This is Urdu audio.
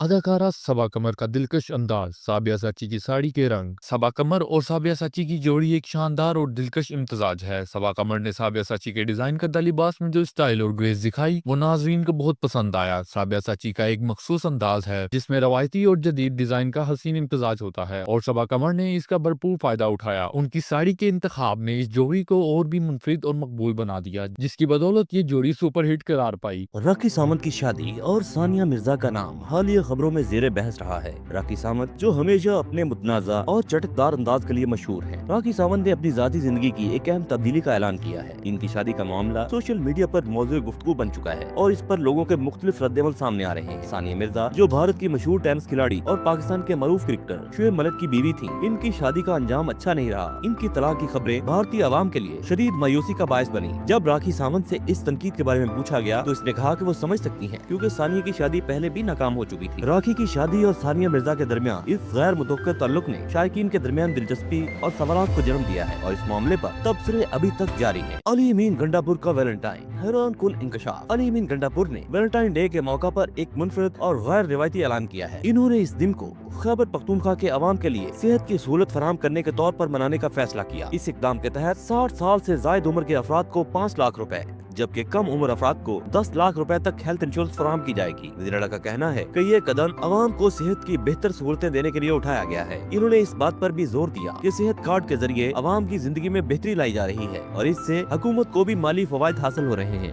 اداکارہ صبا قمر کا دلکش انداز، سابیہ سچی کی ساڑی کے رنگ۔ صبا قمر اور سابیہ سچی کی جوڑی ایک شاندار اور دلکش امتزاج ہے۔ صبا قمر نے سابیہ سچی کے ڈیزائن کردہ لباس میں جو اسٹائل اور گریس دکھائی وہ ناظرین کو بہت پسند آیا۔ سابیہ سچی کا ایک مخصوص انداز ہے جس میں روایتی اور جدید ڈیزائن کا حسین امتزاج ہوتا ہے، اور صبا قمر نے اس کا بھرپور فائدہ اٹھایا۔ ان کی ساڑی کے انتخاب نے اس جوڑی کو اور بھی منفرد اور مقبول بنا دیا، جس کی بدولت یہ جوڑی سپر ہٹ قرار پائی۔ راکھی ساونت کی شادی اور ثانیہ مرزا کا نام حالیہ خبروں میں زیر بحث رہا ہے۔ راکھی ساونت جو ہمیشہ اپنے متنازع اور چٹکدار انداز کے لیے مشہور ہیں، راکھی ساونت نے اپنی ذاتی زندگی کی ایک اہم تبدیلی کا اعلان کیا ہے۔ ان کی شادی کا معاملہ سوشل میڈیا پر موضوع گفتگو بن چکا ہے اور اس پر لوگوں کے مختلف رد عمل سامنے آ رہے ہیں۔ ثانیہ مرزا جو بھارت کی مشہور ٹینس کھلاڑی اور پاکستان کے معروف کرکٹر شعیب ملک کی بیوی تھیں، ان کی شادی کا انجام اچھا نہیں رہا۔ ان کی طلاق کی خبریں بھارتی عوام کے لیے شدید مایوسی کا باعث بنی۔ جب راکھی ساونت سے اس تنقید کے بارے میں پوچھا گیا تو اس نے کہا کہ وہ سمجھ سکتی ہیں کیونکہ ثانیہ کی شادی پہلے بھی ناکام ہو چکی تھی۔ راکھی کی شادی اور ثانیہ مرزا کے درمیان اس غیر متوقع تعلق نے شائقین کے درمیان دلچسپی اور سوالات کو جنم دیا ہے، اور اس معاملے پر تبصرے ابھی تک جاری ہیں۔ علی امین گنڈا پور کا ویلنٹائن، حیران کن انکشاف۔ علی امین گنڈا پور نے ویلنٹائن ڈے کے موقع پر ایک منفرد اور غیر روایتی اعلان کیا ہے۔ انہوں نے اس دن کو خیبر پختونخوا کے عوام کے لیے صحت کی سہولت فراہم کرنے کے طور پر منانے کا فیصلہ کیا۔ اس اقدام کے تحت 60 سال سے زائد عمر کے افراد کو 5 لاکھ روپے جبکہ کم عمر افراد کو 10 لاکھ روپے تک ہیلتھ انشورنس فراہم کی جائے گی۔ وزیر اعلیٰ کا کہنا ہے کہ یہ قدم عوام کو صحت کی بہتر سہولتیں دینے کے لیے اٹھایا گیا ہے۔ انہوں نے اس بات پر بھی زور دیا کہ صحت کارڈ کے ذریعے عوام کی زندگی میں بہتری لائی جا رہی ہے اور اس سے حکومت کو بھی مالی فوائد حاصل ہو رہے ہیں۔